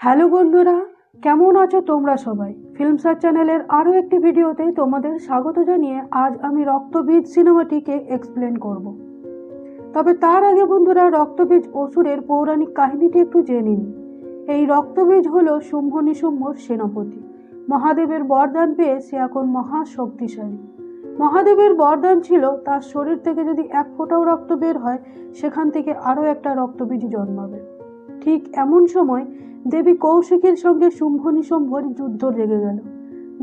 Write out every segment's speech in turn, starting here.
Hello বন্ধুরা, কেমন আছো তোমরা সবাই? ফিল্ম সার্চ চ্যানেলের আরও একটি ভিডিওতে তোমাদের স্বাগত জানিয়ে আজ আমি রক্তবীজ সিনেমাটিকে এক্সপ্লেন করব। তবে তার আগে বন্ধুরা, রক্তবীজ অসুরের পৌরাণিক কাহিনীটি একটু জেনে নিই। এই রক্তবীজ হলো শুম্ভ নিশুম্ভর সেনাপতি। মহাদেবের বরদান পেয়ে সে এখন মহা শক্তিশালী। মহাদেবের বরদান ছিল তার শরীর থেকে যদি এক ফোঁটাও রক্ত বের হয়, সেখান থেকে আরও একটা রক্তবীজ জন্মাবে। ঠিক এমন সময় দেবী কৌশিকীর সঙ্গে শুম্ভ নিশুম্ভর যুদ্ধ লেগে গেল।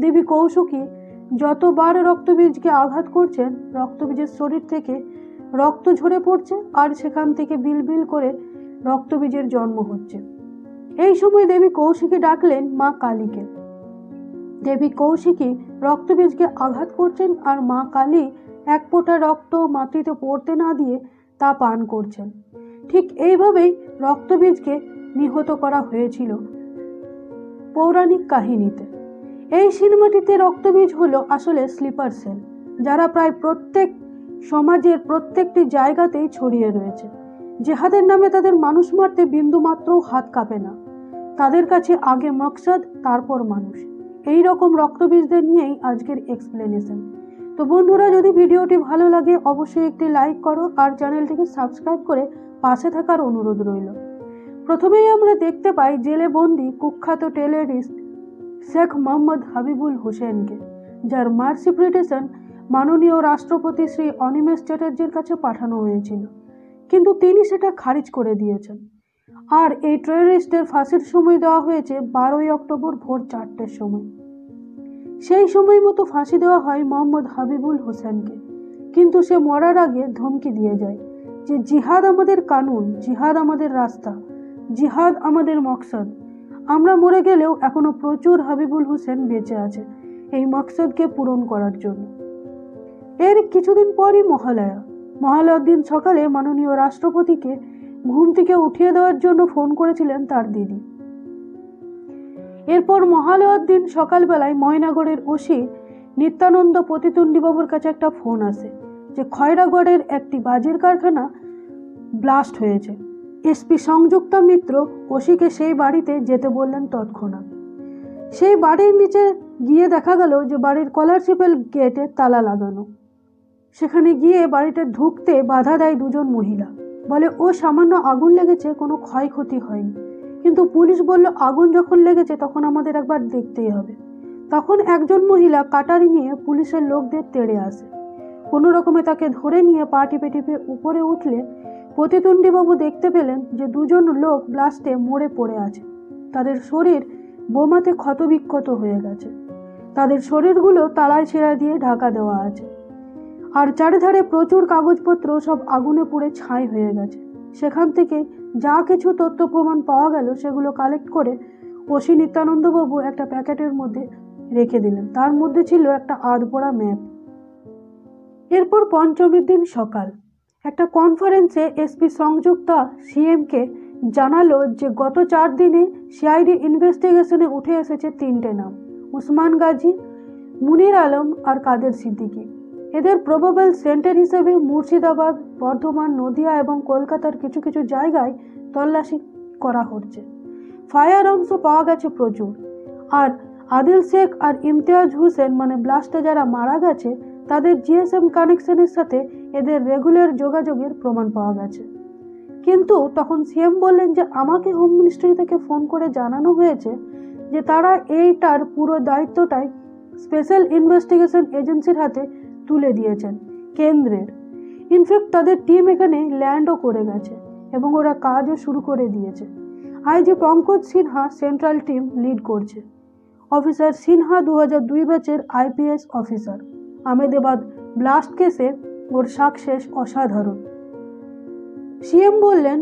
দেবী কৌশিকী যতবার রক্তবীজকে আঘাত করছেন, রক্তবীজের শরীর থেকে রক্ত ঝরে পড়ছে আর সেখান থেকে বিলবিল করে রক্তবীজের জন্ম হচ্ছে। এই সময় দেবী কৌশিকী ডাকলেন মা কালীকে। দেবী কৌশিকী রক্তবীজকে আঘাত করছেন আর মা কালী এক ফোঁটা রক্ত মাটিতে পড়তে না দিয়ে তা পান করছেন। ঠিক এইভাবেই রক্তবীজকে নিহত করা হয়েছিল পৌরাণিক কাহিনীতে। এই সিনেমাটিতে রক্তবীজ হলো আসলে স্লিপার সেল, যারা প্রায় প্রত্যেক সমাজের প্রত্যেকটি জায়গাতেই ছড়িয়ে রয়েছে। জেহাদের নামে তাদের মানুষ মারতে বিন্দু মাত্রও হাত কাঁপে না। তাদের কাছে আগে মকসদ, তারপর মানুষ। এই রকম রক্তবীজদের নিয়েই আজকের এক্সপ্লেনেশন। তো বন্ধুরা, যদি ভিডিওটি ভালো লাগে অবশ্যই একটি লাইক করো আর চ্যানেলটিকে সাবস্ক্রাইব করে পাশে থাকার অনুরোধ রইল। প্রথমেই আমরা দেখতে পাই জেলে বন্দি কুখ্যাত টেররিস্ট শেখ মোহাম্মদ হাবিবুল হোসেনকে, যার মার্সি পিটিশন মাননীয় রাষ্ট্রপতি শ্রী অনিমেষ চ্যাটার্জির কাছে পাঠানো হয়েছিল, কিন্তু তিনি সেটা খারিজ করে দিয়েছেন। আর এই টেররিস্টের ফাঁসির সময় দেওয়া হয়েছে 12ই অক্টোবর ভোর 4টের সময়। সেই সময় মতো ফাঁসি দেওয়া হয় মোহাম্মদ হাবিবুল হোসেনকে, কিন্তু সে মরার আগে ধমকি দিয়ে যায় যে জিহাদ আমাদের কানুন, জিহাদ আমাদের রাস্তা, জিহাদ আমাদের মকসদ। আমরা মরে গেলেও এখনো প্রচুর হাবিবুল হোসেন বেঁচে আছে এই মকসদকে পূরণ করার জন্য। এর কিছুদিন পরই মহালয়ার দিন সকালে মাননীয় রাষ্ট্রপতিকে ঘুম থেকে উঠিয়ে দেওয়ার জন্য ফোন করেছিলেন তার দিদি। এরপর মহালয়ার দিন সকালবেলায় ময়নাগড়ের ওসি নিত্যানন্দ প্রতিতুণ্ডীবাবুর কাছে একটা ফোন আসে যে খয়রাগড়ের একটি বাজির কারখানা ব্লাস্ট হয়েছে। এসপি সংযুক্তা মিত্র ওসিকে সেই বাড়িতে যেতে বললেন তৎক্ষণাৎ। সেই বাড়ির নিচে গিয়ে দেখা গেল যে বাড়ির স্কলারশিপের গেটে তালা লাগানো। সেখানে গিয়ে বাড়িতে ঢুকতে বাধা দেয় দুজন মহিলা, বলে ও সামান্য আগুন লেগেছে, কোনো ক্ষয়ক্ষতি হয়নি। কিন্তু পুলিশ বলল আগুন যখন লেগেছে তখন আমাদের একবার দেখতেই হবে। তখন একজন মহিলা কাটারি নিয়ে পুলিশের লোকদের তেড়ে আসে। কোনো রকমে তাকে ধরে নিয়ে পা টিপে টিপে উপরে উঠলে প্রতিতুণ্ডীবাবু দেখতে পেলেন যে দুজন লোক ব্লাস্টে মরে পড়ে আছে। তাদের শরীর বোমাতে ক্ষতবিক্ষত হয়ে গেছে। তাদের শরীরগুলো তালায় ছেঁড়া দিয়ে ঢাকা দেওয়া আছে। আর চারিধারে প্রচুর কাগজপত্র সব আগুনে পুড়ে ছাই হয়ে গেছে। সেখান থেকে যা কিছু তথ্য প্রমাণ পাওয়া গেল সেগুলো কালেক্ট করে ওসি নিত্যানন্দবাবু একটা প্যাকেটের মধ্যে রেখে দিলেন। তার মধ্যে ছিল একটা আধপোড়া ম্যাপ। এরপর পঞ্চমীর দিন সকাল একটা কনফারেন্সে এসপি সংযুক্তা সিএমকে জানালো যে গত 4 দিনে সিআইডি ইনভেস্টিগেশনে উঠে এসেছে 3টে নাম: উসমান গাজী, মুনির আলম আর কাদের সিদ্দিকী। এদের প্রবাবল সেন্টার হিসেবে মুর্শিদাবাদ, বর্ধমান, নদিয়া এবং কলকাতার কিছু কিছু জায়গায় তল্লাশি করা হচ্ছে। ফায়ার আর্মসও পাওয়া গেছে প্রচুর। আর আদিল শেখ আর ইমতিয়াজ হোসেন মানে ব্লাস্টে যারা মারা গেছে তাদের জিএসএম কানেকশনের সাথে এদের রেগুলার যোগাযোগের প্রমাণ পাওয়া গেছে। কিন্তু তখন সিএম বললেন যে আমাকে হোম মিনিস্ট্রি থেকে ফোন করে জানানো হয়েছে যে তারা এইটার পুরো দায়িত্বটাই স্পেশাল ইনভেস্টিগেশন এজেন্সির হাতে তুলে দিয়েছেন, কেন্দ্রের। ইনফ্যাক্ট তাদের টিম এখানে ল্যান্ডও করে গেছে এবং ওরা কাজও শুরু করে দিয়েছে। IG Pankaj Sinha central team lead করছে। অফিসার সিনহা 2002 ব্যাচের আইপিএস অফিসার। আহমেদাবাদ ব্লাস্ট কেসে ওর সাকসেস অসাধারণ। সিএম বললেন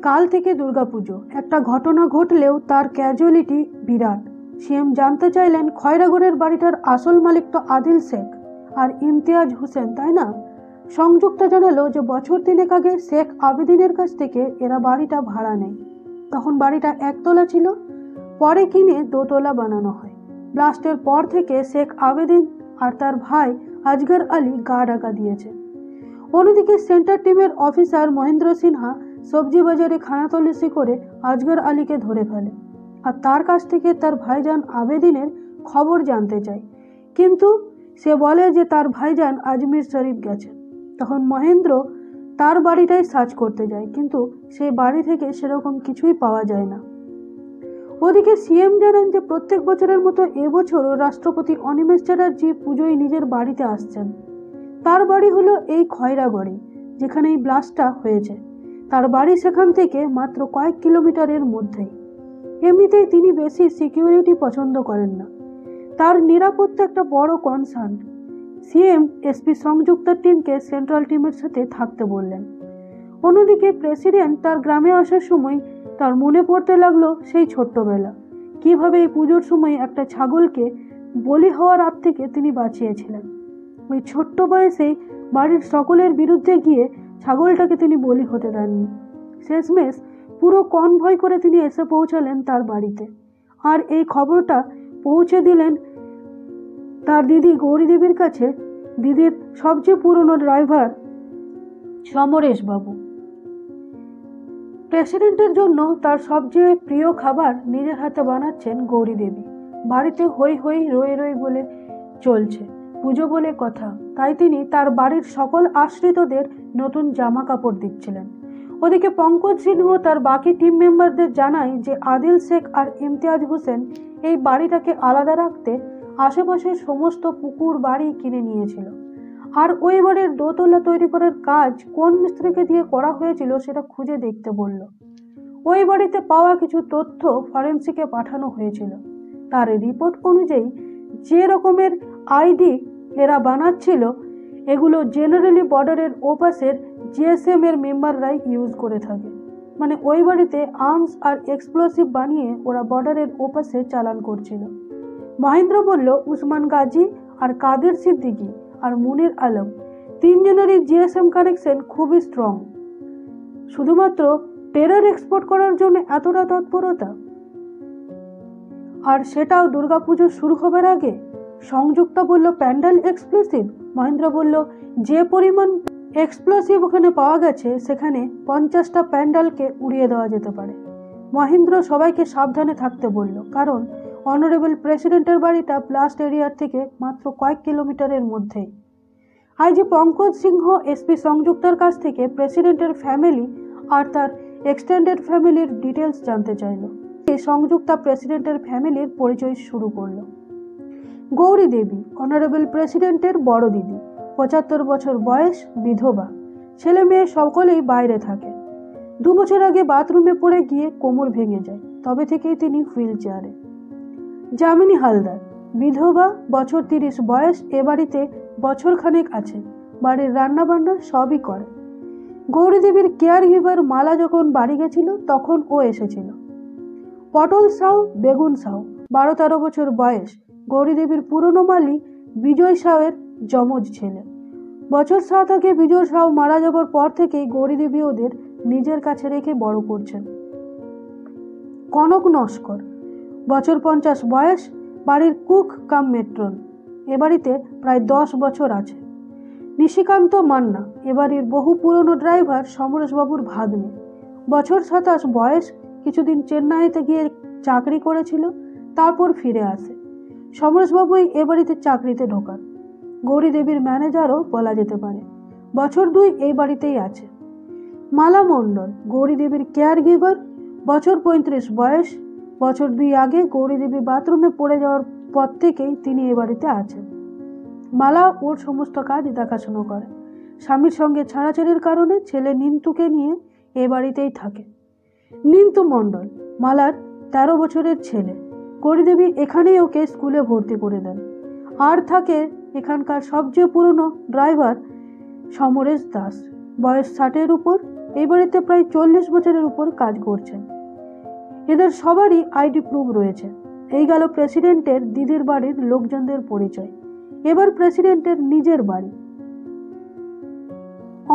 কাল থেকে দুর্গাপুজো, একটা ঘটনা ঘটলেও তার ক্যাজুয়ালিটি বিরাট। সিএম জানতে চাইলেন খয়রাগড়ের বাড়িটার আসল মালিক তো আদিল শেখ আর ইমতিয়াজ হোসেন, তাই না? সংযুক্ত জানালো যে বছর 3 আগে শেখ আবেদিনের কাছ থেকে এরা বাড়িটা ভাড়া নেয়। তখন বাড়িটা একতলা ছিল, পরে কিনে দোতলা বানানো হয়। ব্লাস্টের পর থেকে শেখ আবেদিন আর তার ভাই আজগর আলী গা ঢাকা দিয়েছে। অন্যদিকে সেন্টার টিমের অফিসার মহেন্দ্র সিনহা সবজি বাজারে খানাতল্লাশি করে আজগর আলীকে ধরে ফেলে। আর তার কাছ থেকে তার ভাইজান আবেদিনের খবর জানতে চায়, কিন্তু সে বলে যে তার ভাইজান আজমির শরীফ গেছে। তখন মহেন্দ্র তার বাড়িটাই সার্চ করতে যায়, কিন্তু সেই বাড়ি থেকে সেরকম কিছুই পাওয়া যায় না। ওদিকে সিএম জানান যে প্রত্যেক বছরের মতো এবছরও রাষ্ট্রপতি অনিমেষ চ্যাটার্জি পুজোয় নিজের বাড়িতে আসছেন। তার বাড়ি হলো এই খয়রাগড়ে, যেখানে এই ব্লাস্টটা হয়েছে। তার বাড়ি সেখান থেকে মাত্র কয়েক কিলোমিটারের মধ্যেই। এমনিতেই তিনি বেশি সিকিউরিটি পছন্দ করেন না, তার নিরাপত্তা একটা বড় কনসার্ন। সিএম এসপি সংযুক্তার টিমকে সেন্ট্রাল টিমের সাথে থাকতে বললেন। অন্যদিকে প্রেসিডেন্ট তার গ্রামে আসার সময় তার মনে পড়তে লাগলো সেই ছোট্টবেলা, কিভাবে এই পুজোর সময় একটা ছাগলকে বলি হওয়ার হাত থেকে তিনি বাঁচিয়েছিলেন। ওই ছোট্ট বয়সেই বাড়ির সকলের বিরুদ্ধে গিয়ে ছাগলটাকে তিনি বলি হতে দেননি। শেষমেশ পুরো কনভয় করে তিনি এসে পৌঁছালেন তার বাড়িতে, আর এই খবরটা পৌঁছে দিলেন তার দিদি গৌরী দেবীর কাছে, দিদির সবচেয়ে পুরনো ড্রাইভার সমরেশ বাবু। প্রেসিডেন্টের জন্য তার সবচেয়ে প্রিয় খাবার নিজের হাতে বানাচ্ছেন গৌরী দেবী। বাড়িতে হই হই রই রই বলে চলছে, পুজো বলে কথা, তাই তিনি তার বাড়ির সকল আশ্রিতদের নতুন জামা কাপড় দিচ্ছিলেন। ওদিকে পঙ্কজ সিংহ তার বাকি টিম মেম্বারদের জানায় যে আদিল শেখ আর ইমতিয়াজ হোসেন এই বাড়িটাকে আলাদা রাখতে আশেপাশের সমস্ত পুকুর বাড়ি কিনে নিয়েছিল, আর ওই বাড়ির দোতলা তৈরি করার কাজ কোন মিস্ত্রিকে দিয়ে করা হয়েছিল সেটা খুঁজে দেখতে বলল। ওই বাড়িতে পাওয়া কিছু তথ্য ফরেন্সিকে পাঠানো হয়েছিল। তার রিপোর্ট অনুযায়ী যে রকমের আইডি এরা বানাচ্ছিল, এগুলো জেনারেলি বর্ডারের ওপাশের জিএসএম এর মেম্বাররাই ইউজ করে থাকে। মানে ওই বাড়িতে আর্মস আর এক্সপ্লোসিভ বানিয়ে ওরা বর্ডারের ওপাশে চালান করছিল। মহেন্দ্র বলল উসমান গাজী আর কাদের সিদ্দিকী আর মুনির আলম তিনজনেরই জিএসএম কানেকশন খুবই স্ট্রং। শুধুমাত্র টেরর এক্সপোর্ট করার জন্য এতটা তৎপরতা, আর সেটাও দুর্গাপুজো শুরু হবার আগে। সংযুক্তা বলল প্যান্ডেল এক্সপ্লোসিভ। মহেন্দ্র বলল যে পরিমাণ এক্সপ্লোসিভ ওখানে পাওয়া গেছে সেখানে 50টা প্যান্ডেলকে উড়িয়ে দেওয়া যেতে পারে। মহেন্দ্র সবাইকে সাবধানে থাকতে বলল, কারণ অনারেবল প্রেসিডেন্টের বাড়িটা ব্লাস্ট এরিয়ার থেকে মাত্র কয়েক কিলোমিটারের মধ্যেই। আইজি পঙ্কজ সিংহ এসপি সংযুক্তার কাছ থেকে প্রেসিডেন্টের ফ্যামিলি আর তার এক্সটেন্ডেড ফ্যামিলির ডিটেলস জানতে চাইল। সংযুক্তা প্রেসিডেন্টের ফ্যামিলির পরিচয় শুরু করল। গৌরী দেবী অনারেবল প্রেসিডেন্টের বড় দিদি, 75 বছর বয়স, বিধবা, ছেলে মেয়ে সকলেই বাইরে থাকে। 2 বছর আগে বাথরুমে পড়ে গিয়ে কোমর ভেঙে যায়, তবে থেকেই তিনি হুইল চেয়ারে। যামিনী হালদার, বিধবা, বছর 30 বয়স, এ বাড়িতে বছর খানেক আছে, বাড়ির রান্না বান্না সবই করে। গৌরী দেবীর কেয়ার গিভার মালা যখন বাড়ি গেছিল তখন ও এসেছিল। পটল সাউ, বেগুন সাউ, 12-13 বছর বয়স, গৌরী দেবীর পুরনো মালিক বিজয় সাউয়ের যমজ ছেলে। বছর 7 আগে বিজয় সাউ মারা যাবার পর থেকেই গৌরী দেবী ওদের নিজের কাছে রেখে বড় করছেন। কনক নস্কর, বছর 50 বয়স, বাড়ির কুক কাম মেট্রন, এ বাড়িতে প্রায় 10 বছর আছে। নিশিকান্ত মান্না, এ বাড়ির বহু পুরনো ড্রাইভার সমরেশবাবুর ভাগ্নে, বছর 27 বয়স, কিছুদিন চেন্নাইতে গিয়ে চাকরি করেছিল, তারপর ফিরে আসে। সমরেশবাবুই এ বাড়িতে চাকরিতে ঢোকান, গৌরী দেবীর ম্যানেজারও বলা যেতে পারে। বছর 2 এই বাড়িতেই আছে। মালা মণ্ডল, গৌরী দেবীর কেয়ার গিভার, বছর 35 বয়স, বছর 2 আগে গৌরী দেবী বাথরুমে পড়ে যাওয়ার পর থেকেই তিনি এ বাড়িতে আছেন। মালা ওর সমস্ত কাজ দেখাশোনা করে। স্বামীর সঙ্গে ছাড়াছাড়ির কারণে ছেলে নিন্তুকে নিয়ে এ বাড়িতেই থাকে। নিন্তু মণ্ডল, মালার 13 বছরের ছেলে। গৌরী দেবী এখানেই ওকে স্কুলে ভর্তি করে দেন। আর থাকে এখানকার সবচেয়ে পুরনো ড্রাইভার সমরেশ দাস, বয়স 60-এর উপর, এই বাড়িতে প্রায় 40 বছরের উপর কাজ করছেন। এদের সবারই আইডি প্রুফ রয়েছে। এই গেল প্রেসিডেন্টের দিদির বাড়ির লোকজনদের পরিচয়। এবার প্রেসিডেন্টের নিজের বাড়ি।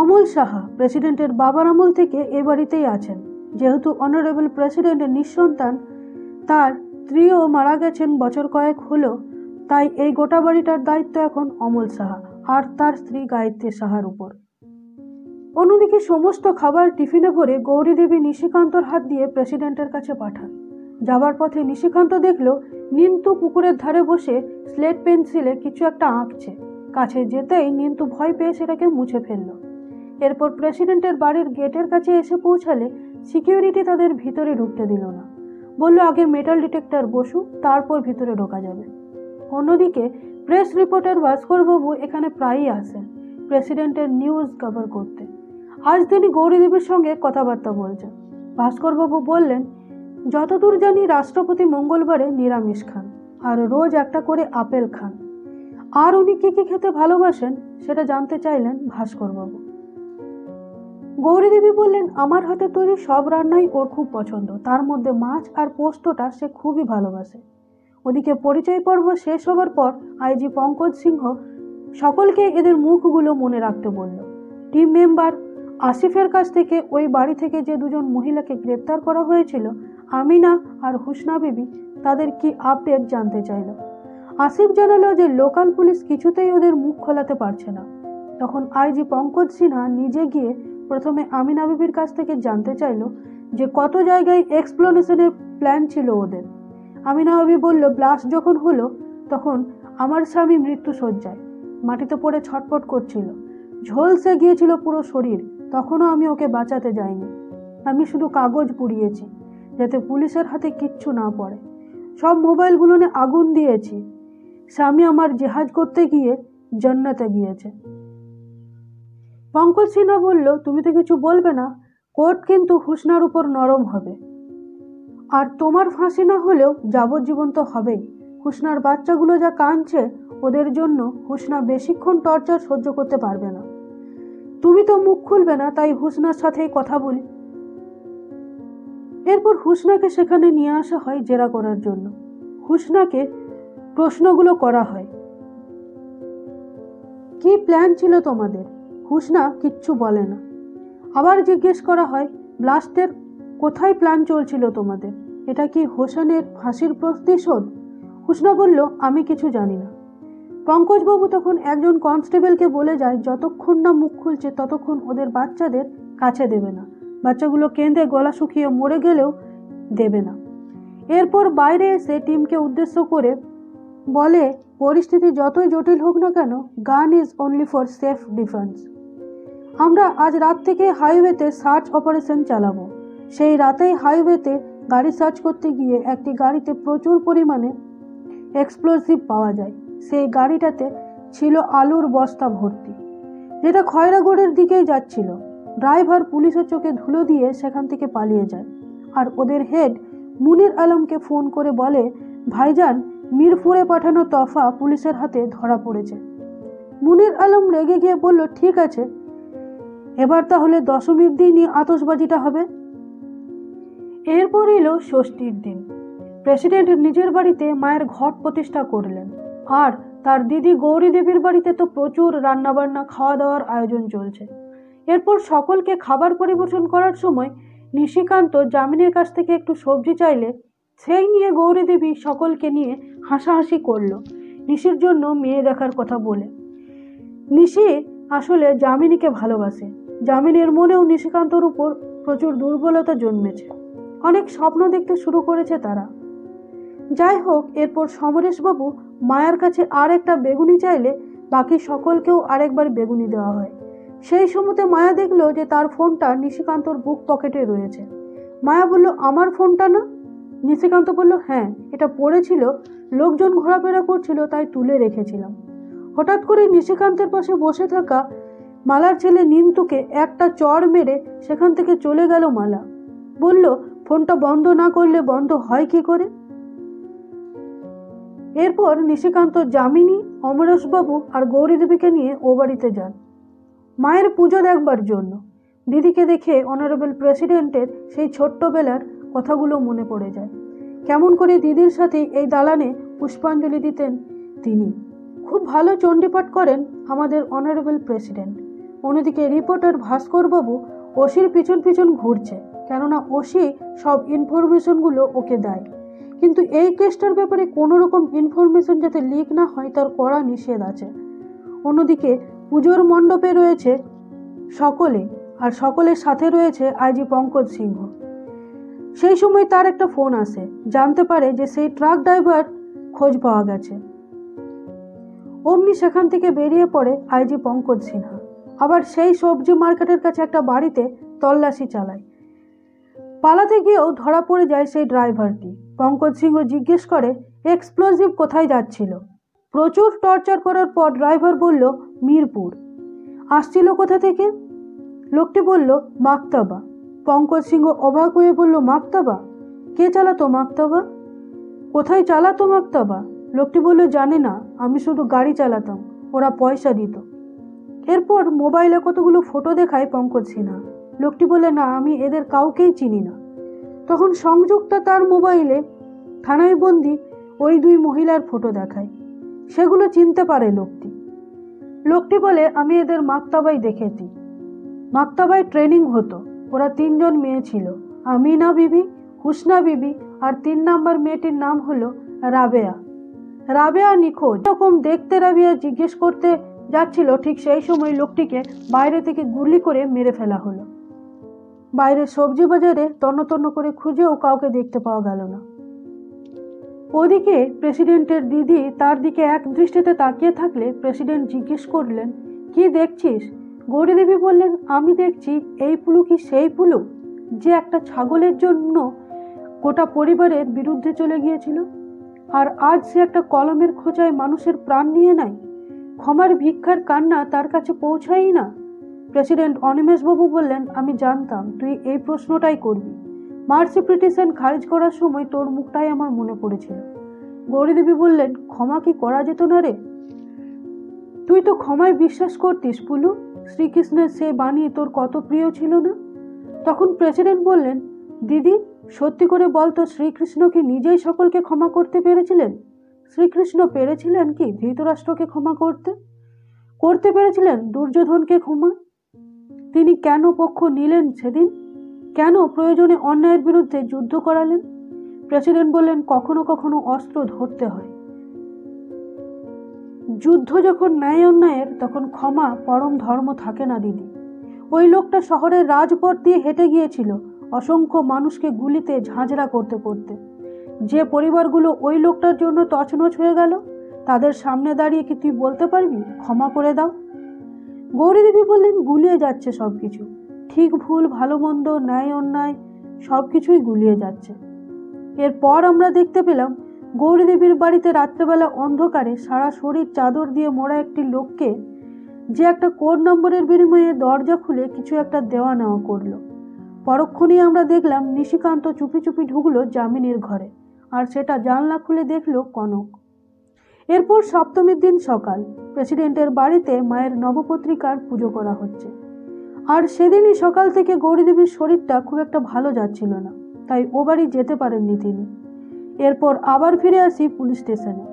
অমল সাহা প্রেসিডেন্টের বাবার আমল থেকে এ বাড়িতেই আছেন। যেহেতু অনারেবল প্রেসিডেন্টের নিঃসন্তান, তার স্ত্রীও মারা গেছেন বছর কয়েক হলো, তাই এই গোটা বাড়িটার দায়িত্ব এখন অমল সাহা আর তার স্ত্রী গায়ত্রী সাহার উপর। অন্যদিকে সমস্ত খাবার টিফিনে ভরে গৌরী দেবী নিশিকান্তর হাত দিয়ে প্রেসিডেন্টের কাছে পাঠান। যাবার পথে নিশিকান্ত দেখল নিন্তু পুকুরের ধারে বসে স্লেট পেন্সিলে কিছু একটা আঁকছে। কাছে যেতেই নিন্তু ভয় পেয়ে সেটাকে মুছে ফেলল। এরপর প্রেসিডেন্টের বাড়ির গেটের কাছে এসে পৌঁছালে সিকিউরিটি তাদের ভিতরে ঢুকতে দিল না, বলল আগে মেটাল ডিটেক্টর বসু, তারপর ভিতরে ঢোকা যাবে। অন্যদিকে প্রেস রিপোর্টার ভাস্করবাবু এখানে প্রায়ই আসেন প্রেসিডেন্টের নিউজ কভার করতে। আজ তিনি গৌরীদেবীর সঙ্গে কথাবার্তা বলছেন। ভাস্করবাবু বললেন, যতদূর জানি রাষ্ট্রপতি মঙ্গলবারে নিরামিষ খান আর রোজ একটা করে আপেল খান। আর উনি কি কি খেতে ভালোবাসেন সেটা জানতে চাইলেন ভাস্করবাবু। গৌরীদেবী বললেন, আমার হাতে তৈরি সব রান্নাই ওর খুব পছন্দ, তার মধ্যে মাছ আর পোস্তটা সে খুবই ভালোবাসে। ওদিকে পরিচয় পর্ব শেষ হবার পর আইজি পঙ্কজ সিংহ সকলকে এদের মুখগুলো মনে রাখতে বলল। টিম মেম্বার আসিফের কাছ থেকে ওই বাড়ি থেকে যে দুজন মহিলাকে গ্রেপ্তার করা হয়েছিল, আমিনা আর হুসনা বিবি, তাদের কি আপডেট জানতে চাইল। আসিফ জানালো যে লোকাল পুলিশ কিছুতেই ওদের মুখ খোলাতে পারছে না। তখন আইজি পঙ্কজ সিনহা নিজে গিয়ে প্রথমে আমিনা বিবির কাছ থেকে জানতে চাইল যে কত জায়গায় এক্সপ্লোনেশনের প্ল্যান ছিল ওদের। আমিনা বিবি বলল, ব্লাস্ট যখন হলো তখন আমার স্বামী মৃত্যুশয্যায় মাটিতে পড়ে ছটফট করছিল, ঝলসে গিয়েছিল পুরো শরীর, তখনও আমি ওকে বাঁচাতে যাইনি। আমি শুধু কাগজ পুড়িয়েছি যাতে পুলিশের হাতে কিচ্ছু না পড়ে। সব মোবাইলগুলো আগুন দিয়েছি। স্বামী আমার জেহাদ করতে গিয়ে জান্নাতে গিয়েছে। পঙ্কজ সিনহা বলল, তুমি তো কিছু বলবে না, কোর্ট কিন্তু হুসনার উপর নরম হবে, আর তোমার ফাঁসি না হলেও যাবজ্জীবন তো হবেই। হুসনার বাচ্চাগুলো যা কাঁদছে, ওদের জন্য হুসনা বেশিক্ষণ টর্চার সহ্য করতে পারবে না। তুমি তো মুখ খুলবে না, তাই হুসনার সাথেই কথা বলি। এরপর হুসনাকে সেখানে নিয়ে আসা হয় জেরা করার জন্য। হুসনাকে প্রশ্নগুলো করা হয়, কি প্ল্যান ছিল তোমাদের? হুসনা কিচ্ছু বলে না। আবার জিজ্ঞেস করা হয়, ব্লাস্টের কোথায় প্ল্যান চলছিল তোমাদের? এটা কি হোসেনের ফাঁসির প্রতিশোধ? হুসনা বলল, আমি কিছু জানি না। পঙ্কজবাবু তখন একজন কনস্টেবলকে বলে যায়, যতক্ষণ না মুখ খুলছে ততক্ষণ ওদের বাচ্চাদের কাছে দেবে না, বাচ্চাগুলো কেঁদে গলা শুকিয়ে মরে গেলেও দেবে না। এরপর বাইরে এসে টিমকে উদ্দেশ্য করে বলে, পরিস্থিতি যতই জটিল হোক না কেন, গান is only for safe defence. আমরা আজ রাত থেকে হাইওয়েতে সার্চ অপারেশন চালাবো। সেই রাতেই হাইওয়েতে গাড়ি সার্চ করতে গিয়ে একটি গাড়িতে প্রচুর পরিমাণে এক্সপ্লোসিভ পাওয়া যায়। সেই গাড়িটাতে ছিল আলুর বস্তা ভর্তি, যেটা খয়রাগড়ের দিকেই যাচ্ছিল। ড্রাইভার পুলিশের চোখে ধুলো দিয়ে সেখান থেকে পালিয়ে যায়, আর ওদের হেড মুনির আলমকে ফোন করে বলে, ভাইজান, মিরপুরে পাঠানো তফা পুলিশের হাতে ধরা পড়েছে। মুনির আলম রেগে গিয়ে বলল, ঠিক আছে, এবার তাহলে দশমীর দিনই আতশবাজিটা হবে। এরপর এলো ষষ্ঠীর দিন। প্রেসিডেন্ট নিজের বাড়িতে মায়ের ঘট প্রতিষ্ঠা করলেন, আর তার দিদি গৌরী দেবীর বাড়িতে তো প্রচুর রান্নাবান্না, খাওয়া দাওয়ার আয়োজন চলছে। এরপর সকলকে খাবার পরিবেশন করার সময় নিশিকান্ত জামিনের কাছ থেকে একটু সবজি চাইলে সেই নিয়ে গৌরী দেবী সকলকে নিয়ে হাসাহাসি করলো নিশির জন্য মেয়ে দেখার কথা বলে। নিশি আসলে জামিনীকে ভালোবাসে। জামিনীর মনেও নিশিকান্তর উপর প্রচুর দুর্বলতা জন্মেছে। অনেক স্বপ্ন দেখতে শুরু করেছে তারা। যাই হোক, এরপর সমরেশবাবু মায়ার কাছে আর একটা বেগুনি চাইলে বাকি সকলকেও আরেকবার বেগুনি দেওয়া হয়। সেই সময়তে মায়া দেখলো যে তার ফোনটা নিশিকান্তর বুক পকেটে রয়েছে। মায়া বলল, আমার ফোনটা না? নিশিকান্ত বলল, হ্যাঁ, এটা পড়েছিল, লোকজন ঘোরাফেরা করছিল তাই তুলে রেখেছিলাম। হঠাৎ করে নিশিকান্তের পাশে বসে থাকা মালার ছেলে নিন্তুকে একটা চড় মেরে সেখান থেকে চলে গেল মালা। বলল, ফোনটা বন্ধ না করলে বন্ধ হয় কি করে? এরপর নিশিকান্ত জামিনী, অমরেশবাবু আর গৌরী দেবীকে নিয়ে ও বাড়িতে যান মায়ের পুজো দেখবার জন্য। দিদিকে দেখে অনারেবল প্রেসিডেন্টের সেই ছোট্টবেলার কথাগুলো মনে পড়ে যায়। কেমন করে দিদির সাথে এই দালানে পুষ্পাঞ্জলি দিতেন তিনি। খুব ভালো চণ্ডীপাঠ করেন আমাদের অনারেবল প্রেসিডেন্ট। অন্যদিকে রিপোর্টার ভাস্করবাবু ওসির পিছন পিছন ঘুরছে, কেননা ওসি সব ইনফরমেশনগুলো ওকে দেয়। কিন্তু এই কেসটার ব্যাপারে কোনো রকম ইনফরমেশন যাতে লিক না হয় তার কড়া নিষেধ আছে। অন্যদিকে পুজোর মণ্ডপে রয়েছে সকলে, আর সকলের সাথে রয়েছে আইজি পঙ্কজ সিংহ। সেই সময় তার একটা ফোন আসে, জানতে পারে যে সেই ট্রাক ড্রাইভার খোঁজ পাওয়া গেছে। অমনি সেখান থেকে বেরিয়ে পড়ে আইজি পঙ্কজ সিনহা। আবার সেই সবজি মার্কেটের কাছে একটা বাড়িতে তল্লাশি চালায়। পালাতে গিয়েও ধরা পড়ে যায় সেই ড্রাইভারটি। পঙ্কজ সিংহ জিজ্ঞেস করে এক্সপ্লোজিভ কোথায় যাচ্ছিল। প্রচুর টর্চার করার পর ড্রাইভার বলল মিরপুর। আসছিল কোথা থেকে? লোকটি বলল মাকতাবা। পঙ্কজ সিংহ অবাক হয়ে বলল মাকতাবা? কে চালাতো মাকতাবা? কোথায় চালাতো মাকতাবা? লোকটি বলল জানে না, আমি শুধু গাড়ি চালাতাম, ওরা পয়সা দিত। এরপর মোবাইলে কতগুলো ফটো দেখায় পঙ্কজ সিনহা। লোকটি বলে না, আমি এদের কাউকেই চিনি না। তখন সংযুক্তা তার মোবাইলে থানায় বন্দি ওই দুই মহিলার ফটো দেখায়। সেগুলো চিনতে পারে লোকটি বলে আমি এদের মাকতাবাই দেখেছি। মাকতাবায় ট্রেনিং হতো। ওরা 3 জন মেয়ে ছিল, আমিনা বিবি, হুসনা বিবি আর 3 নম্বর মেয়েটির নাম হলো রাবেয়া। রাবেয়া নিখোঁজ। এরকম দেখতে রাবেয়া জিজ্ঞেস করতে যাচ্ছিল, ঠিক সেই সময় লোকটিকে বাইরে থেকে গুলি করে মেরে ফেলা হলো। বাইরের সবজি বাজারে তন্ন করে খুঁজেও কাউকে দেখতে পাওয়া গেল না। ওদিকে প্রেসিডেন্টের দিদি তার দিকে এক দৃষ্টিতে তাকিয়ে থাকলে প্রেসিডেন্ট জিজ্ঞেস করলেন কি দেখছিস? গৌরী দেবী বললেন আমি দেখছি এই পুলু কি সেই পুলু যে একটা ছাগলের জন্য গোটা পরিবারের বিরুদ্ধে চলে গিয়েছিল, আর আজ সে একটা কলমের খোঁচায় মানুষের প্রাণ নিয়ে নেয়। ক্ষমার ভিক্ষার কান্না তার কাছে পৌঁছায়ই না। প্রেসিডেন্ট অনিমেষবাবু বললেন আমি জানতাম তুই এই প্রশ্নটাই করবি। মার্সি পিটিশন খারিজ করার সময় তোর মুখটাই আমার মনে পড়েছিল। গৌরীদেবী বললেন ক্ষমা কি করা যেত না রে? তুই তো ক্ষমায় বিশ্বাস করতিস পুলু। শ্রীকৃষ্ণের সে বাণী তোর কত প্রিয় ছিল না? তখন প্রেসিডেন্ট বললেন দিদি সত্যি করে বলতো শ্রীকৃষ্ণ কি নিজেই সকলকে ক্ষমা করতে পেরেছিলেন? শ্রীকৃষ্ণ পেরেছিলেন কি ধৃতরাষ্ট্রকে ক্ষমা করতে পেরেছিলেন দুর্যোধনকে ক্ষমা? তিনি কেন পক্ষ নিলেন সেদিন? কেন প্রয়োজনে অন্যায়ের বিরুদ্ধে যুদ্ধ করালেন? প্রেসিডেন্ট বললেন কখনো কখনো অস্ত্র ধরতে হয়। যুদ্ধ যখন ন্যায় অন্যায়ের, তখন ক্ষমা পরম ধর্ম থাকে না দিদি। ওই লোকটা শহরের রাজপথ দিয়ে হেঁটে গিয়েছিল অসংখ্য মানুষকে গুলিতে ঝাঁঝরা করতে। যে পরিবারগুলো ওই লোকটার জন্য তছনছ হয়ে গেল, তাদের সামনে দাঁড়িয়ে কি তুই বলতে পারবি ক্ষমা করে দাও? গৌরীদেবী বললেন গুলিয়ে যাচ্ছে সবকিছু, ঠিক ভুল ভালো মন্দ ন্যায় অন্যায় সবকিছুই গুলিয়ে যাচ্ছে। এরপর আমরা দেখতে পেলাম গৌরীদেবীর বাড়িতে রাত্রেবেলা অন্ধকারে সারা শরীর চাদর দিয়ে মোড়া একটি লোককে, যে একটা কোড নম্বরের বিনিময়ে দরজা খুলে কিছু একটা দেওয়া নেওয়া করলো। পরক্ষণেই আমরা দেখলাম নিশিকান্ত চুপি ঢুকলো যামিনীর ঘরে, আর সেটা জানলা খুলে দেখলো কনক। এরপর সপ্তমীর দিন সকাল, প্রেসিডেন্টের বাড়িতে মায়ের নবপত্রিকার পুজো করা হচ্ছে। আর সেদিনই সকাল থেকে গৌরীদেবীর শরীরটা খুব একটা ভালো যাচ্ছিল না, তাই ও বাড়ি যেতে পারেননি তিনি। এরপর আবার ফিরে আসি পুলিশ স্টেশনে,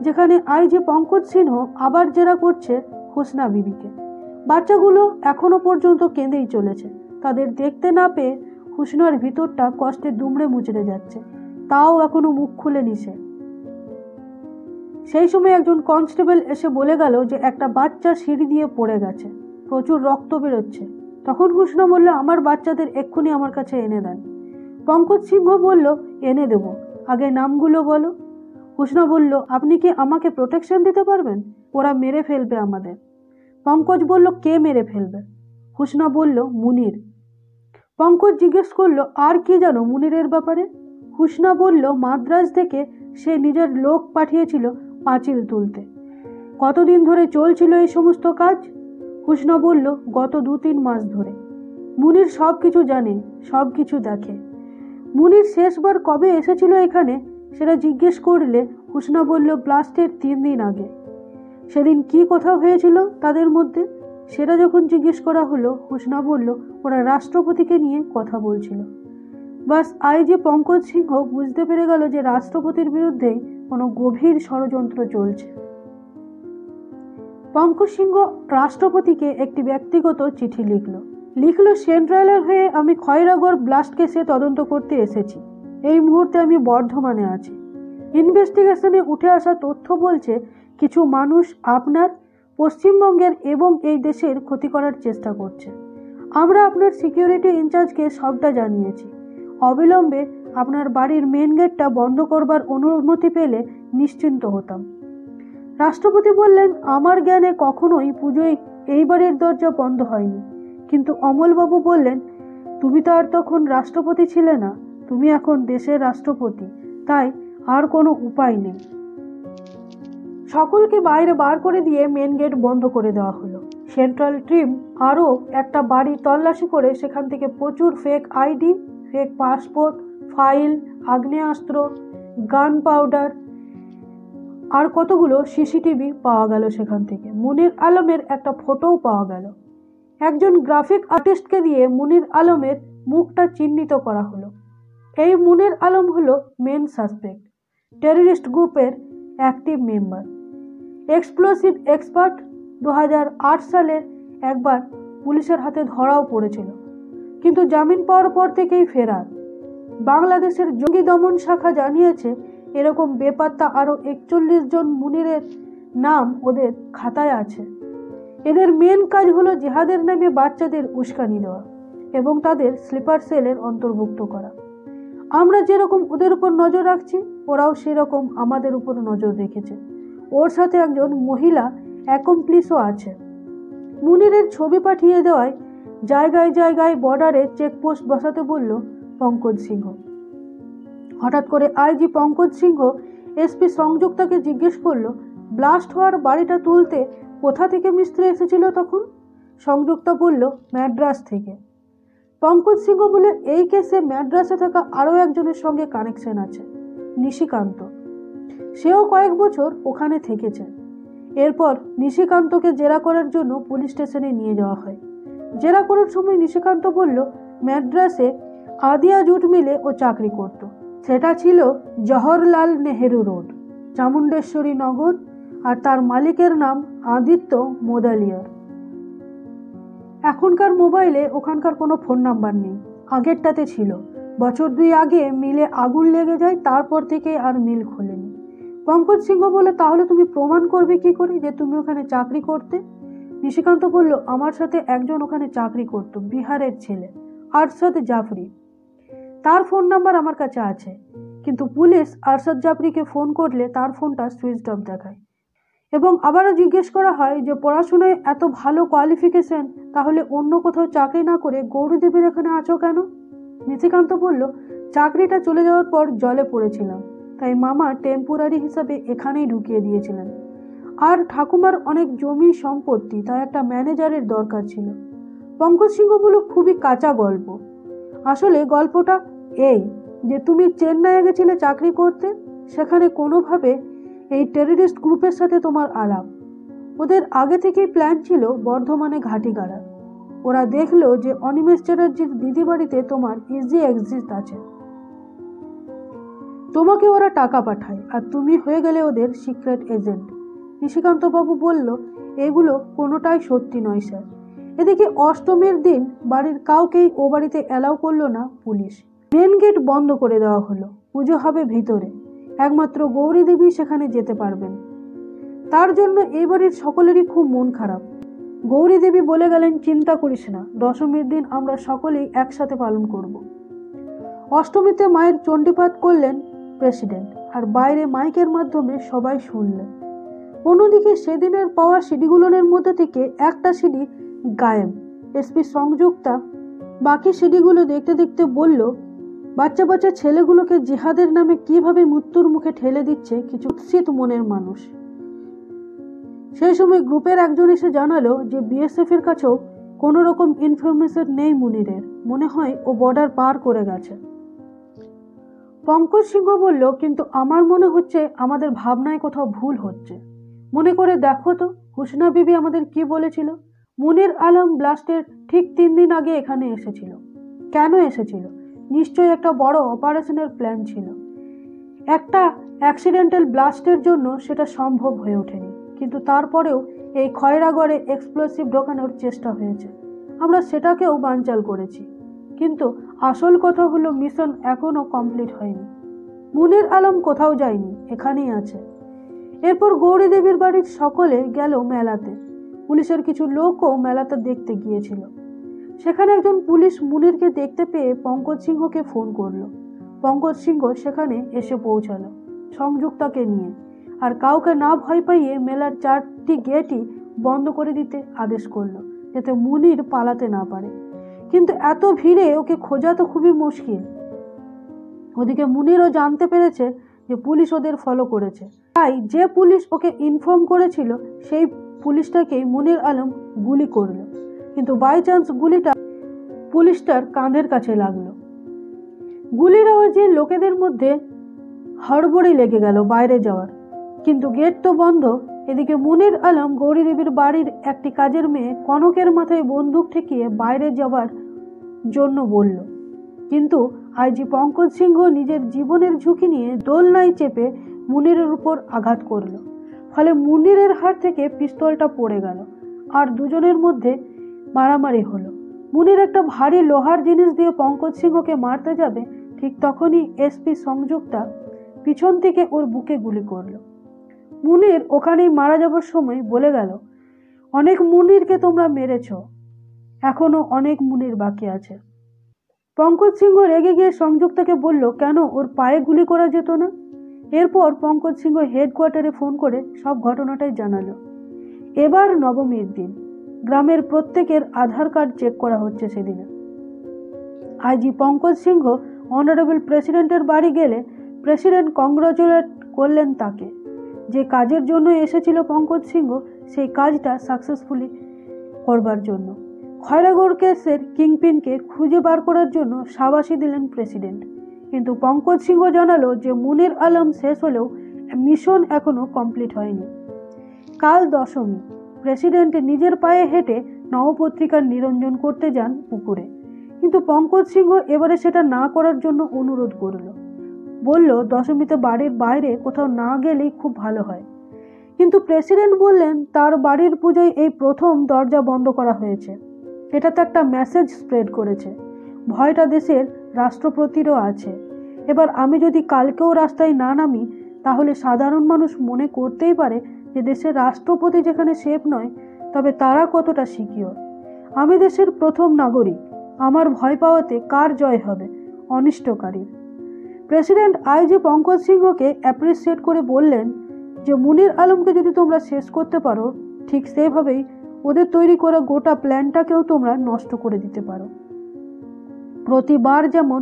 যেখানে আইজি পঙ্কজ সিংহ আবার জেরা করছে হুসনা বিবিকে। বাচ্চাগুলো এখনো পর্যন্ত কেঁদেই চলেছে। তাদের দেখতে না পেয়ে হুসনার ভিতরটা কষ্টে দুমড়ে মুচড়ে যাচ্ছে, তাও এখনো মুখ খুলেনি সে। সেই সময় একজন কনস্টেবল এসে বলে গেল যে একটা বাচ্চা সিঁড়ি দিয়ে পড়ে গেছে, প্রচুর রক্ত বেরোচ্ছে। তখন হুসনা বলল আমার বাচ্চাদের এক্ষুনি আমার কাছে এনে দেন। পঙ্কজ সিংহ বলল এনে দেব, আগে নামগুলো বলো। হুসনা বলল আপনি কি আমাকে প্রোটেকশন দিতে পারবেন? ওরা মেরে ফেলবে আমাদের। পঙ্কজ বলল কে মেরে ফেলবে? হুসনা বলল মুনির। পঙ্কজ জিজ্ঞেস করলো আর কি জানো মুনিরের ব্যাপারে? হুসনা বলল মাদ্রাজ থেকে সে নিজের লোক পাঠিয়েছিল পাঁচিল তুলতে। কতদিন ধরে চলছিল এই সমস্ত কাজ? হুসনা বলল গত 2-3 মাস ধরে। মুনির সব কিছু জানে, সব কিছু দেখে। মুনির শেষবার কবে এসেছিল এখানে সেটা জিজ্ঞেস করলে হুসনা বলল ব্লাস্টের 3 দিন আগে। সেদিন কি কথা হয়েছিল তাদের মধ্যে সেটা যখন জিজ্ঞেস করা হলো, হুসনা বলল ওরা রাষ্ট্রপতিকে নিয়ে কথা বলছিল। বাস আইজি পঙ্কজ সিংহ বুঝতে পেরে গেল যে রাষ্ট্রপতির বিরুদ্ধেই কোনো গভীর ষড়যন্ত্র চলছে। পঙ্কজ সিংহ রাষ্ট্রপতিকে একটি ব্যক্তিগত চিঠি লিখল সেন্ট্রালের হয়ে আমি খয়রাগড় ব্লাস্ট কেসে তদন্ত করতে এসেছি। এই মুহূর্তে আমি বর্ধমানে আছি। ইনভেস্টিগেশনে উঠে আসা তথ্য বলছে কিছু মানুষ আপনার পশ্চিমবঙ্গের এবং এই দেশের ক্ষতি করার চেষ্টা করছে। আমরা আপনার সিকিউরিটি ইনচার্জকে সবটা জানিয়েছি। অবিলম্বে আপনার বাড়ির মেন গেটটা বন্ধ করবার অনুমতি পেলে নিশ্চিন্ত হতাম। রাষ্ট্রপতি বললেন, আমার জ্ঞানে কখনোই পুজোয় এই বাড়ির দরজা বন্ধ হয়নি। কিন্তু অমলবাবু বললেন, তুমি তো আর তখন রাষ্ট্রপতি ছিলে না, তুমি এখন দেশের রাষ্ট্রপতি, তাই আর কোনো উপায় নেই। সকলকে বাইরে বার করে দিয়ে মেন গেট বন্ধ করে দেওয়া হলো। সেন্ট্রাল টিম আরও একটা বাড়ি তল্লাশি করে সেখান থেকে প্রচুর fake ID, fake passport, file, আগ্নেয়াস্ত্র, গান পাউডার আর কতগুলো সিসিটিভি পাওয়া গেল। সেখান থেকে মুনির আলমের একটা ফটোও পাওয়া গেল। একজন গ্রাফিক আর্টিস্টকে দিয়ে মুনির আলমের মুখটা চিহ্নিত করা হলো। এই মুনির আলম হলো মেন সাসপেক্ট, টেররিস্ট গ্রুপের অ্যাক্টিভ মেম্বার, এক্সপ্লোসিভ এক্সপার্ট। 2008 সালে একবার পুলিশের হাতে ধরাও পড়েছিল, কিন্তু জামিন পাওয়ার পর থেকেই ফেরার। বাংলাদেশের জঙ্গি দমন শাখা জানিয়েছে এরকম বেপাত্তা আরও 41 জন মুনিরের নাম ওদের খাতায় আছে। এদের মেন কাজ হলো জিহাদের নামে বাচ্চাদের উস্কানি দেওয়া এবং তাদের স্লিপার সেলের অন্তর্ভুক্ত করা। আমরা যেরকম ওদের উপর নজর রাখছি, ওরাও সেরকম আমাদের উপর নজর রেখেছে। ওর সাথে একজন মহিলা অ্যাকমপ্লিসও আছে। মুনিরের ছবি পাঠিয়ে দেওয়ায় জায়গায় জায়গায় বর্ডারে চেকপোস্ট বসাতে বলল পঙ্কজ সিংহ। হঠাৎ করে আইজি পঙ্কজ সিংহ এসপি সংযুক্তাকে জিজ্ঞেস করলো, ব্লাস্ট হওয়ার বাড়িটা তুলতে কোথা থেকে মিস্ত্রি এসেছিল তখন? সংযুক্তা বলল, ম্যাড্রাস থেকে। পঙ্কজ সিংহ বলে, এই কেসে ম্যাড্রাসে থাকা আরও একজনের সঙ্গে কানেকশন আছে, নিশিকান্ত। সেও কয়েক বছর ওখানে থেকেছে। এরপর নিশিকান্তকে জেরা করার জন্য পুলিশ স্টেশনে নিয়ে যাওয়া হয়। জেরা করার সময় নিশিকান্ত বলল, ম্যাড্রাসে আদিয়া জুট মিলে ও চাকরি করত। সেটা ছিল জওহরলাল নেহেরু রোড, চামুণ্ডেশ্বরী নগর, আর তার মালিকের নাম আদিত্য মোদালিয়ার। এখনকার মোবাইলে ওখানকার কোনো ফোন নাম্বার নেই, আগেরটাতে ছিল। বছর 2 আগে মিলে আগুন লেগে যায়, তারপর থেকে আর মিল খোলেনি। পঙ্কজ সিংহ বলে, তাহলে তুমি প্রমাণ করবে কি করে যে তুমি ওখানে চাকরি করতে? নিশিকান্ত বলল, আমার সাথে একজন ওখানে চাকরি করত, বিহারের ছেলে, আরশাদ জাফরি। তার ফোন নাম্বার আমার কাছে আছে, কিন্তু পুলিশ আরশাদ জাফরিকে ফোন করলে তার ফোনটা সুইচ অফ দেখায়। এবং আবারও জিজ্ঞেস করা হয় যে পড়াশোনায় এত ভালো কোয়ালিফিকেশন, তাহলে অন্য কোথাও চাকরি না করে গৌরীদেবীর এখানে আছো কেন? নিশিকান্ত বলল, চাকরিটা চলে যাওয়ার পর জলে পড়েছিলাম, তাই মামা টেম্পোরারি হিসাবে এখানেই ঢুকিয়ে দিয়েছিলেন। আর ঠাকুমার অনেক জমি সম্পত্তি, তাই একটা ম্যানেজারের দরকার ছিল। পঙ্কজ সিংহ বলল, খুবই কাঁচা গল্প। আসলে গল্পটা এই যে তুমি চেন্নাইয়ে গেছিলে চাকরি করতে, সেখানে কোনোভাবে এই টেররিস্ট গ্রুপের সাথে তোমার আলাপ। ওদের আগে থেকেই প্ল্যান ছিল বর্ধমানে ঘাঁটি গাড়ার। ওরা দেখলো যে অনিমেষ চ্যাটার্জির দিদি বাড়িতে তোমার ইজি এক্সিট আছে, তোমাকে ওরা টাকা পাঠায় আর তুমি হয়ে গেলে ওদের সিক্রেট এজেন্ট। নিশিকান্ত বাবু বলল, এগুলো কোনোটাই সত্যি নয় স্যার। এদিকে অষ্টমীর দিন বাড়ির কাউকেই ও বাড়িতে অ্যালাউ করলো না পুলিশ। মেন গেট বন্ধ করে দেওয়া হলো। পুজো হবে ভিতরে, একমাত্র গৌরী দেবী সেখানে যেতে পারবেন। তার জন্য এই বাড়ির সকলেরই খুব মন খারাপ। গৌরী দেবী বলে গেলেন, চিন্তা করিস না, দশমীর দিন আমরা সকলেই একসাথে পালন করব। অষ্টমীতে মায়ের চণ্ডীপাঠ করলেন প্রেসিডেন্ট, আর বাইরে মাইকের মাধ্যমে সবাই শুনলেন। অন্যদিকে সেদিনের পাওয়া সিডিগুলোর মধ্যে থেকে একটা সিডি গায়েব। এসপি সংযুক্তা বাকি সিডিগুলো দেখতে দেখতে বলল, বাচ্চা বাচ্চা ছেলেগুলোকে জিহাদের নামে কিভাবে মৃত্যুর মুখে ঠেলে দিচ্ছে কিছু উৎসিত মনের মানুষ। সেই সময় গ্রুপের একজন এসে জানালো যে বিএসএফ এর কাছেও কোনো রকম ইনফরমেশন নেই মুনিরের, মনে হয় ও বর্ডার পার করে গেছে। পঙ্কজ সিংহ বলল, কিন্তু আমার মনে হচ্ছে আমাদের ভাবনায় কোথাও ভুল হচ্ছে। মনে করে দেখো তো, হুসনা বিবি আমাদের কি বলেছিল? মুনির আলম ব্লাস্টের ঠিক 3 দিন আগে এখানে এসেছিল। কেন এসেছিল? নিশ্চয়ই একটা বড় অপারেশনের প্ল্যান ছিল। একটা অ্যাক্সিডেন্টাল ব্লাস্টের জন্য সেটা সম্ভব হয়ে ওঠেনি, কিন্তু তারপরেও এই খয়রাগড়ে এক্সপ্লোসিভ ঢোকানোর চেষ্টা হয়েছে। আমরা সেটাকেও বানচাল করেছি, কিন্তু আসল কথা হলো মিশন এখনো কমপ্লিট হয়নি। মুনির আলম কোথাও যায়নি, এখানেই আছে। এরপর গৌরী দেবীর বাড়ির সকলে গেল মেলাতে। পুলিশের কিছু লোকও মেলাতে দেখতে গিয়েছিল। সেখানে একজন পুলিশ মুনিরকে দেখতে পেয়ে পঙ্কজ সিংহকে ফোন করলো। পঙ্কজ সিংহ সেখানে এসে পৌঁছালো সংযুক্তাকে নিয়ে, আর কাউকে না ভয় পাইয়ে মেলার 4টি গেটই বন্ধ করে দিতে আদেশ করলো, যাতে মুনির পালাতে না পারে। কিন্তু এত ভিড়ে ওকে খোঁজা তো খুবই মুশকিল। ওদিকে মুনিরও জানতে পেরেছে যে পুলিশ ওদের ফলো করেছে, তাই যে পুলিশ ওকে ইনফর্ম করেছিল সেই পুলিশটাকেই মুনির আলম গুলি করলো। কিন্তু বাই চান্স গুলিটা পুলিশটার কাঁধের কাছে লাগলো। গুলির আওয়াজে লোকেদের মধ্যে হড়বড়ি লেগে গেল বাইরে যাওয়ার, কিন্তু গেট তো বন্ধ। এদিকে মুনির আলম গৌরী দেবীর বাড়ির একটি কাজের মেয়ে কনকের মাথায় বন্দুক ঠেকিয়ে বাইরে যাওয়ার জন্য বলল, কিন্তু আইজি পঙ্কজ সিংহ নিজের জীবনের ঝুঁকি নিয়ে দোলনায় চেপে মুনিরের উপর আঘাত করল। ফলে মুনিরের হাত থেকে পিস্তলটা পড়ে গেল আর দুজনের মধ্যে মারামারি হলো। মুনির একটা ভারী লোহার জিনিস দিয়ে পঙ্কজ সিংহকে মারতে যাবে, ঠিক তখনই এসপি সংযুক্তা পিছন থেকে ওর বুকে গুলি করল। মুনির ওখানেই মারা যাবার সময় বলে গেল, অনেক মুনিরকে তোমরা মেরেছ, এখনো অনেক মুনির বাকি আছে। পঙ্কজ সিংহ রেগে গিয়ে সংযুক্তাকে বলল, কেন ওর পায়ে গুলি করা যেত না? এরপর পঙ্কজ সিংহ হেডকোয়ার্টারে ফোন করে সব ঘটনাটাই জানালো। এবার নবমীর দিন গ্রামের প্রত্যেকের আধার কার্ড চেক করা হচ্ছে। সেদিনে আইজি পঙ্কজ সিংহ অনারেবল প্রেসিডেন্টের বাড়ি গেলে প্রেসিডেন্ট কংগ্রাচুলেট করলেন তাকে। যে কাজের জন্য এসেছিল পঙ্কজ সিংহ, সেই কাজটা সাকসেসফুলি করবার জন্য। খয়রাগড় কেসের কিংপিনকে খুঁজে বার করার জন্য শাবাশি দিলেন প্রেসিডেন্ট। কিন্তু পঙ্কজ সিংহ জানালো যে মুনির আলম শেষ হলেও মিশন এখনো কমপ্লিট হয়নি। কাল দশমী। প্রেসিডেন্ট নিজের পায়ে হেঁটে নবপত্রিকার নিরঞ্জন করতে যান পুকুরে, কিন্তু পঙ্কজ সিংহ এবারে সেটা না করার জন্য অনুরোধ করল। বলল, দশমীতে বাড়ির বাইরে কোথাও না গেলেই খুব ভালো হয়। কিন্তু প্রেসিডেন্ট বললেন, তার বাড়ির পুজোয় এই প্রথম দরজা বন্ধ করা হয়েছে। এটা তো একটা মেসেজ স্প্রেড করেছে। ভয়টা দেশের রাষ্ট্রপতিরও আছে। এবার আমি যদি কালকেও রাস্তায় না নামি, তাহলে সাধারণ মানুষ মনে করতেই পারে যে দেশের রাষ্ট্রপতি যেখানে সেফ নয়, তবে তারা কতটা সিকিউর। আমি দেশের প্রথম নাগরিক, আমার ভয় পাওয়াতে কার জয় হবে? অনিষ্টকারীর। প্রেসিডেন্ট আইজি পঙ্কজ সিংহকে অ্যাপ্রিসিয়েট করে বললেন যে মুনির আলমকে যদি তোমরা শেষ করতে পারো, ঠিক সেভাবেই ওদের তৈরি করা গোটা প্ল্যানটাকেও তোমরা নষ্ট করে দিতে পারো। প্রতিবার যেমন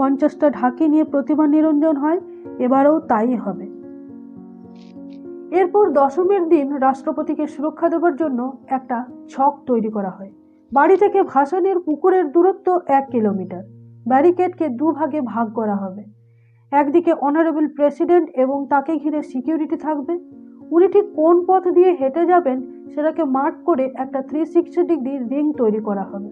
50টা ঢাকি নিয়ে প্রতিমা নিরঞ্জন হয়, এবারেও তাই হবে। এরপর দশমীর দিন রাষ্ট্রপতিকে সুরক্ষা দেওয়ার জন্য একটা ছক তৈরি করা হয়। বাড়ি থেকে ভাসানের পুকুরের দূরত্ব 1 কিলোমিটার। ব্যারিকেডকে দুভাগে ভাগ করা হবে। একদিকে অনারেবল প্রেসিডেন্ট এবং তাকে ঘিরে সিকিউরিটি থাকবে। উনি ঠিক কোন পথ দিয়ে হেঁটে যাবেন সেটাকে মার্ক করে একটা 360 ডিগ্রি রিং তৈরি করা হবে।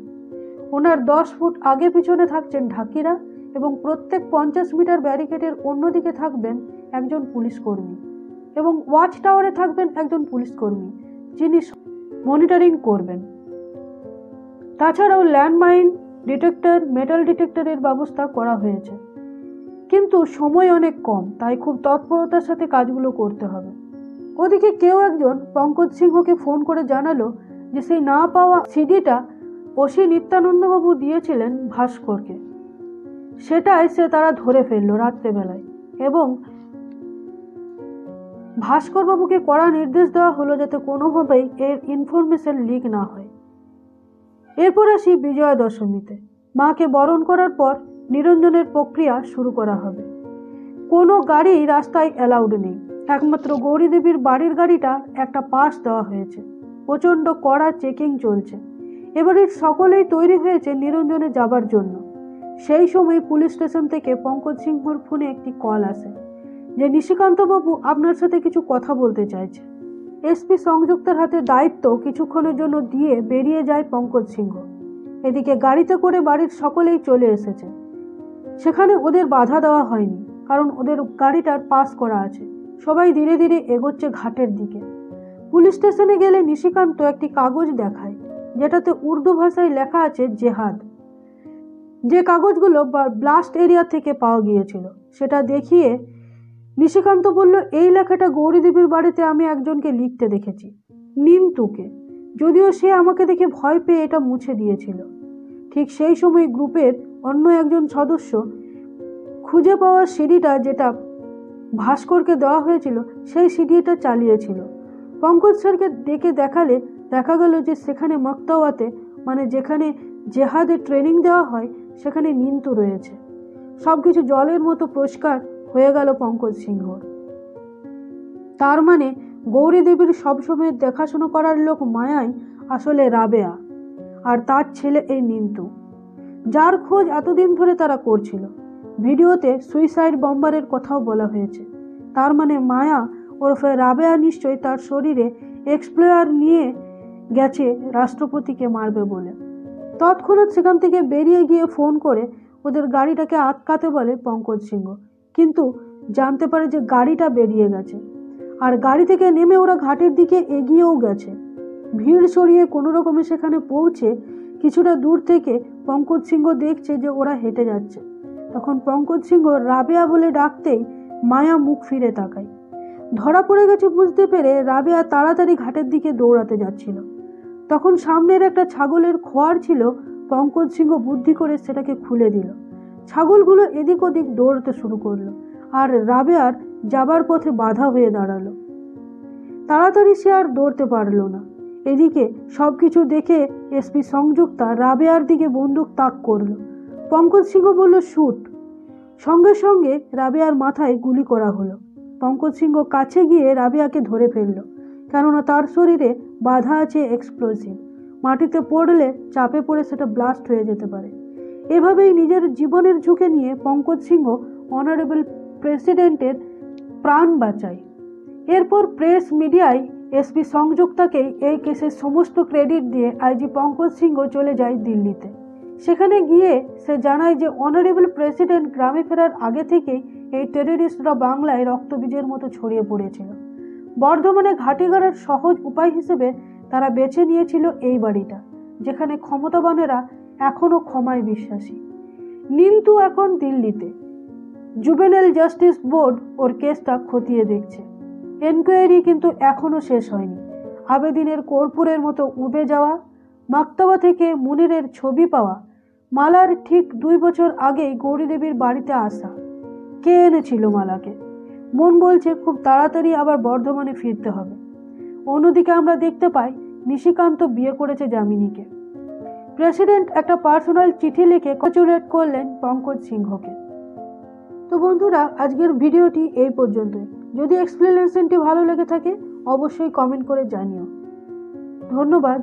ওনার 10 ফুট আগে পিছনে থাকছেন ঢাকিরা, এবং প্রত্যেক 50 মিটার ব্যারিকেডের অন্যদিকে থাকবেন একজন পুলিশ কর্মী, এবং ওয়াচ টাওয়ারে থাকবেন একজন পুলিশ কর্মী যিনি মনিটরিং করবেন। তাছাড়াও ল্যান্ডমাইন ডিটেক্টর, মেটাল ডিটেক্টরের ব্যবস্থা করা হয়েছে। কিন্তু সময় অনেক কম, তাই খুব তৎপরতার সাথে কাজগুলো করতে হবে। ওদিকে কেউ একজন পঙ্কজ সিংহকে ফোন করে জানালো যে সেই না পাওয়া সিডিটা ওসি নিত্যানন্দবাবু দিয়েছিলেন ভাস্করকে। সেটাই তারা ধরে ফেললো রাত্রেবেলায়, এবং ভাস্করবাবুকে কড়া নির্দেশ দেওয়া হলো যাতে কোনোভাবেই এর ইনফরমেশন লিক না হয়। এরপর আসি বিজয়া দশমীতে। মাকে বরণ করার পর নিরঞ্জনের প্রক্রিয়া শুরু করা হবে। কোনো গাড়ি রাস্তায় অ্যালাউড নেই, একমাত্র গৌরী দেবীর বাড়ির গাড়িটা একটা পাস দেওয়া হয়েছে। প্রচণ্ড কড়া চেকিং চলছে। এবারে সকলেই তৈরি হয়েছে নিরঞ্জনে যাবার জন্য। সেই সময় পুলিশ স্টেশন থেকে পঙ্কজ সিংহর ফোনে একটি কল আসে যে নিশিকান্তবাবু আপনার সাথে কিছু কথা বলতে চাইছে। এসপি সংযুক্তার হাতে দায়িত্ব কিছুক্ষণের জন্য দিয়ে বেরিয়ে যায় পঙ্কজ সিংহ। এদিকে গাড়িতে করে বাড়ির সকলেই চলে এসেছে। সেখানে ওদের বাধা দেওয়া হয়নি, কারণ ওদের গাড়িটার পাস করা আছে। সবাই ধীরে ধীরে এগোচ্ছে ঘাটের দিকে। পুলিশ স্টেশনে গেলে নিশিকান্ত একটি কাগজ দেখায়, যেটাতে উর্দু ভাষায় লেখা আছে জেহাদ। যে কাগজগুলো ব্লাস্ট এরিয়া থেকে পাওয়া গিয়েছিল সেটা দেখিয়ে নিশিকান্ত বলল, এই লেখাটা গৌরী দেবীর বাড়িতে আমি একজনকে লিখতে দেখেছি, নিন্তুকে, যদিও সে আমাকে দেখে ভয় পেয়ে এটা মুছে দিয়েছিল। ঠিক সেই সময় গ্রুপের অন্য একজন সদস্য খুঁজে পাওয়া সিডিটা, যেটা ভাস্করকে দেওয়া হয়েছিল, সেই সিডিটা চালিয়েছিল। পঙ্কজ স্যারকে ডেকে দেখালে দেখা গেল যে সেখানে মক্তাওয়াতে, মানে যেখানে জেহাদের ট্রেনিং দেওয়া হয়, সেখানে নিন্তু রয়েছে। সবকিছু জলের মতো পরিষ্কার হয়ে গেল পঙ্কজ সিংহর। তার মানে গৌরী দেবীর সবসময় দেখাশোনা করার লোক মায়াই আসলে রাবেয়া, আর তার ছেলে এই নিন্তু, যার খোঁজ এতদিন ধরে তারা করছিল। ভিডিওতে সুইসাইড বম্বারের কথাও বলা হয়েছে। তার মানে মায়া ওরফে রাবেয়া নিশ্চয়ই তার শরীরে এক্সপ্লোয়ার নিয়ে গেছে রাষ্ট্রপতিকে মারবে বলে। তৎক্ষণাৎ সেখান থেকে বেরিয়ে গিয়ে ফোন করে ওদের গাড়িটাকে আটকাতে বলে পঙ্কজ সিংহ, কিন্তু জানতে পারে যে গাড়িটা বেরিয়ে গেছে। আর গাড়ি থেকে নেমে ওরা ঘাটের দিকে এগিয়েও গেছে। ভিড় সরিয়ে কোনো রকমে সেখানে পৌঁছে কিছুটা দূর থেকে পঙ্কজ সিংহ দেখছে যে ওরা হেঁটে যাচ্ছে। তখন পঙ্কজ সিংহ রাবেয়া বলে ডাকতেই মায়া মুখ ফিরে তাকায়। ধরা পড়ে গেছে বুঝতে পেরে রাবেয়া তাড়াতাড়ি ঘাটের দিকে দৌড়াতে যাচ্ছিল। তখন সামনের একটা ছাগলের খোয়ার ছিল, পঙ্কজ সিংহ বুদ্ধি করে সেটাকে খুলে দিল। ছাগলগুলো এদিক ওদিক দৌড়তে শুরু করলো, আর রাবেয়ার যাবার পথে বাধা হয়ে দাঁড়ালো। তাড়াতাড়ি সে আর দৌড়তে পারলো না। এদিকে সবকিছু দেখে এসপি সংযুক্তা রাবেয়ার দিকে বন্দুক তাক করলো। পঙ্কজ সিংহ বলল, শুট। সঙ্গে সঙ্গে রাবেয়ার মাথায় গুলি করা হলো। পঙ্কজ সিংহ কাছে গিয়ে রাবেয়াকে ধরে ফেলল, কেননা তার শরীরে বাধা আছে এক্সপ্লোসিভ। মাটিতে পড়লে চাপে পড়ে সেটা ব্লাস্ট হয়ে যেতে পারে। এভাবেই নিজের জীবনের ঝুঁকি নিয়ে পঙ্কজ সিংহ অনারেবল প্রেসিডেন্টের প্রাণ বাঁচায়। এরপর প্রেস মিডিয়ায় এসপি সংযুক্তাকে এই কেসের সমস্ত ক্রেডিট দিয়ে আইজি পঙ্কজ সিংহ চলে যায় দিল্লিতে। সেখানে গিয়ে সে জানায় যে অনারেবল প্রেসিডেন্ট গ্রামে ফেরার আগে থেকেই এই টেররিস্টরা বাংলায় রক্তবীজের মতো ছড়িয়ে পড়েছিল। বর্ধমানে ঘাঁটি গড়ার সহজ উপায় হিসেবে তারা বেছে নিয়েছিল এই বাড়িটা, যেখানে ক্ষমতাবানেরা এখনো ক্ষমায় বিশ্বাসী। নিন্তু এখন দিল্লিতে। জুভেনাইল জাস্টিস বোর্ড ওর কেসটা খতিয়ে দেখছে। এনকোয়ারি কিন্তু এখনো শেষ হয়নি। আবেদিনের কর্পূরের মতো উবে যাওয়া, মাক্তাবা থেকে মুনিরের ছবি পাওয়া, মালার ঠিক 2 বছর আগেই গৌরী দেবীর বাড়িতে আসা, কে এনেছিল মালাকে, মন বলছে খুব তাড়াতাড়ি আবার বর্ধমানে ফিরতে হবে। অন্যদিকে আমরা দেখতে পাই নিশিকান্ত বিয়ে করেছে যামিনীকে। প্রেসিডেন্ট একটা পার্সোনাল চিঠি লিখে কংগ্রাচুলেট করলেন পঙ্কজ সিংহকে। তো বন্ধুরা, আজকের ভিডিওটি এই পর্যন্তই। যদি এক্সপ্লেনেশনটি ভালো লেগে থাকে অবশ্যই কমেন্ট করে জানিও। ধন্যবাদ।